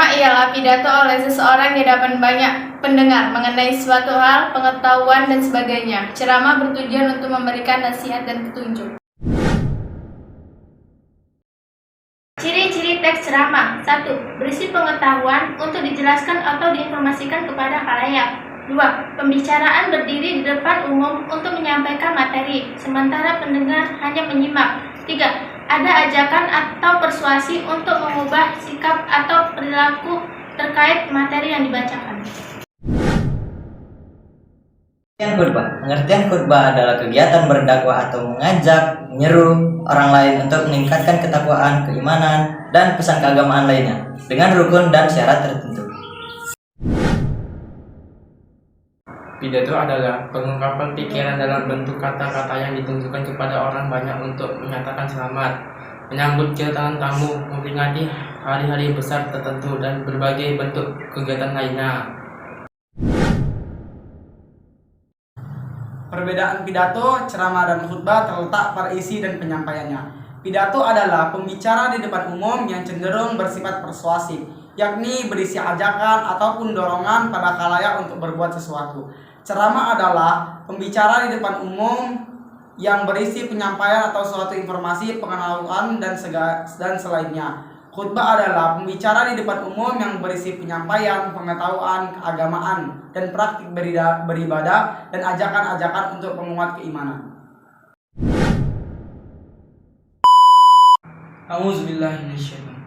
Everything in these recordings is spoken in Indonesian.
Ceramah ialah pidato oleh seseorang di hadapan banyak pendengar mengenai suatu hal, pengetahuan, dan sebagainya. Ceramah bertujuan untuk memberikan nasihat dan petunjuk. Ciri-ciri teks ceramah. 1. Berisi pengetahuan untuk dijelaskan atau diinformasikan kepada khalayak. 2. Pembicaraan berdiri di depan umum untuk menyampaikan materi, sementara pendengar hanya menyimak. 3. Ada ajakan atau persuasi untuk mengubah sikap atau perilaku terkait materi yang dibacakan. Pengertian khutbah adalah kegiatan berdakwah atau mengajak, menyeru orang lain untuk meningkatkan ketakwaan, keimanan, dan pesan keagamaan lainnya dengan rukun dan syarat tertentu. Pidato adalah pengungkapan pikiran dalam bentuk kata-kata yang ditunjukkan kepada orang banyak untuk menyatakan selamat, menyambut kedatangan tamu, memperingati hari-hari besar tertentu, dan berbagai bentuk kegiatan lainnya. Perbedaan pidato, ceramah, dan khutbah terletak pada isi dan penyampaiannya. Pidato adalah pembicara di depan umum yang cenderung bersifat persuasif, yakni berisi ajakan ataupun dorongan pada khalayak untuk berbuat sesuatu. Ceramah adalah pembicara di depan umum yang berisi penyampaian atau suatu informasi, pengetahuan, dan selainnya. Khutbah adalah pembicara di depan umum yang berisi penyampaian, pengetahuan, keagamaan, dan praktik beribadah dan ajakan-ajakan untuk penguat keimanan. A'udzubillahiminasyaitonir.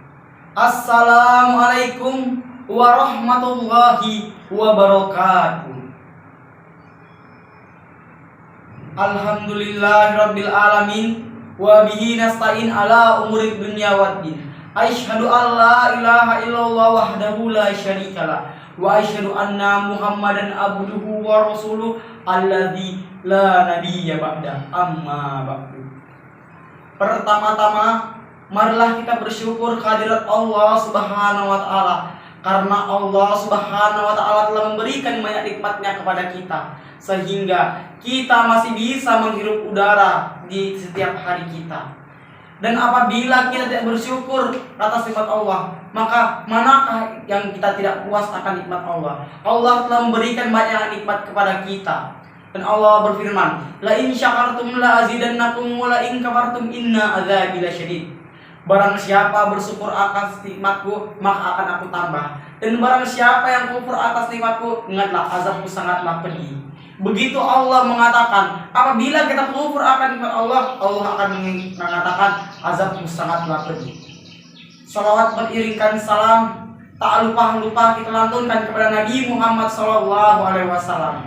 Assalamualaikum warahmatullahi wabarakatuh. Alhamdulillahirabbil alamin wa bihi nasta'in ala umurid dunya waddin. Asyhadu an la ilaha illallah wahdahu la syarikalah wa asyhadu anna Muhammadan abduhu wa rasuluh alladzi la nabiyya ba'da. Amma ba'du. Pertama-tama, marilah kita bersyukur kehadirat Allah Subhanahu wa taala, karena Allah Subhanahu wa taala telah memberikan banyak nikmatnya kepada kita sehingga kita masih bisa menghirup udara di setiap hari kita. Dan apabila kita tidak bersyukur atas nikmat Allah, maka manakah yang kita tidak puas akan nikmat Allah? Allah telah memberikan banyak nikmat kepada kita. Dan Allah berfirman, "La in syakartum la azidannakum wa la in kafartum inna adzabi lasyadid." Barang siapa bersyukur atas nikmatku, maka akan aku tambah. Dan barang siapa yang kufur atas nikmatku, ingatlah azabku sangatlah pedih. Begitu Allah mengatakan, apabila kita kufur akan nikmat Allah, Allah akan mengatakan azabku sangatlah pedih. Salawat beriringkan salam, tak lupa kita lantunkan kepada Nabi Muhammad SAW,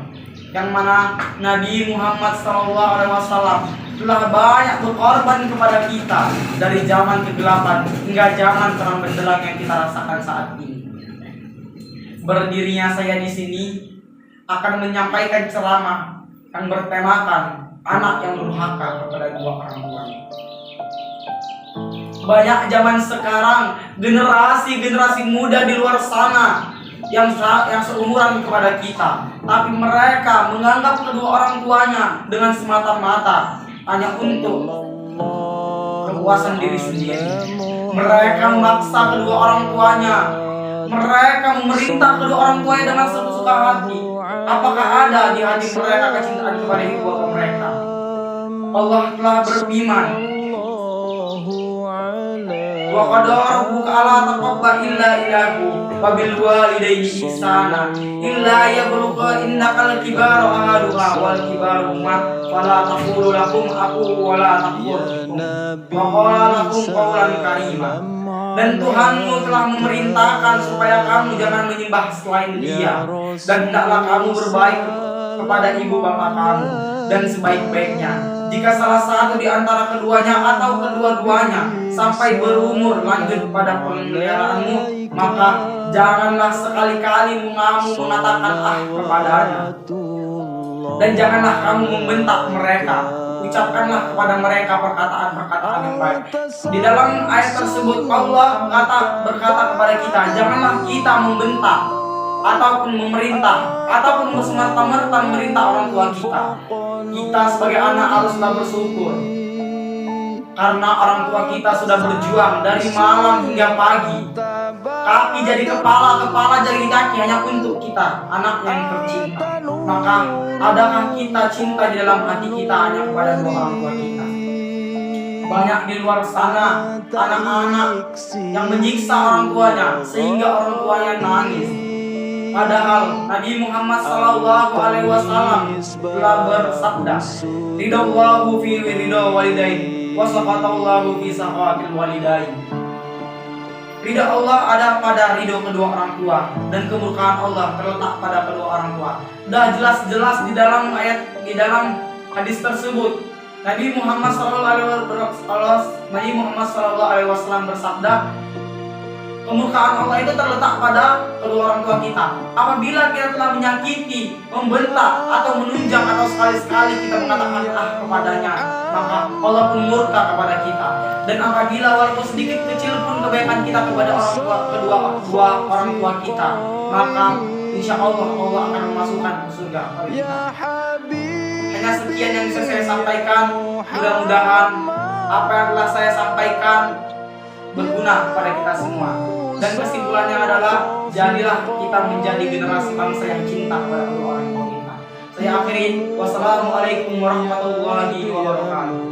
yang mana Nabi Muhammad SAW telah banyak berkorban kepada kita dari zaman kegelapan hingga zaman terang benderang yang kita rasakan saat ini. Berdirinya saya di sini akan menyampaikan ceramah yang bertemakan anak yang durhaka kepada dua orang tuanya. Banyak zaman sekarang generasi muda di luar sana yang seumuran kepada kita, tapi mereka menganggap kedua orang tuanya dengan semata-mata hanya untuk kepuasan diri sendiri. Mereka memaksa kedua orang tuanya, mereka memerintah kedua orang tuanya dengan sesuka hati. Apakah ada di hati mereka kecintaan kepada ibu bapa mereka? Allah telah berfirman, wa qadara rabbuka alla taqabba illa ilahu wa bil walidayni ihsana illa yablugha innakal kibara ahaduha wal kibaru ma fala taqulu lahum aqu wa la taqulhum wa qala lahum qawlan karima. Dan Tuhanmu telah memerintahkan supaya kamu jangan menyembah selain Dia, dan hendaklah kamu berbaik kepada ibu bapa kamu dan sebaik-baiknya. Jika salah satu di antara keduanya atau kedua-duanya sampai berumur lanjut pada pemeliharaanmu, maka janganlah sekali-kali kamu mengatakan kepadanya. Dan janganlah kamu membentak mereka. Ucapkanlah kepada mereka perkataan-perkataan yang baik. Di dalam ayat tersebut Allah berkata kepada kita, janganlah kita membentak ataupun memerintah ataupun bersemerta-merta memerintah orang tua kita. Kita sebagai anak haruslah bersyukur karena orang tua kita sudah berjuang dari malam hingga pagi kaki jadi kepala, kepala jadi kaki hanya untuk kita, anaknya yang tercinta. Maka adakah kita cinta di dalam hati kita hanya kepada dua orang tua kita? Banyak di luar sana anak-anak yang menyiksa orang tuanya sehingga orang tuanya nangis. Padahal Nabi Muhammad SAW telah bersabda, "Ridallahu fi ridha walidain, wa saqatallahu fi saqatil walidain." Ridha Allah ada pada ridho kedua orang tua dan kemurkaan Allah terletak pada kedua orang tua. Dah jelas-jelas di dalam hadis tersebut Nabi Muhammad SAW bersabda, kemurkaan Allah itu terletak pada kedua orang tua kita. Apabila kita telah menyakiti, membentak, atau menunjang, atau sekali-sekali kita mengatakan kepadanya, maka Allah pun murka kepada kita. Dan apabila walaupun sedikit kecil pun kebaikan kita kepada kedua orang tua kita, maka insya Allah Allah akan memasukkan ke surga kepada kita. Hanya sekian yang bisa saya sampaikan. Mudah-mudahan apa yang telah saya sampaikan berguna kepada kita semua. Dan kesimpulannya adalah, jadilah kita menjadi generasi bangsa yang cinta kepada kedua orang tua kita. Saya akhirin. Wassalamualaikum warahmatullahi wabarakatuh.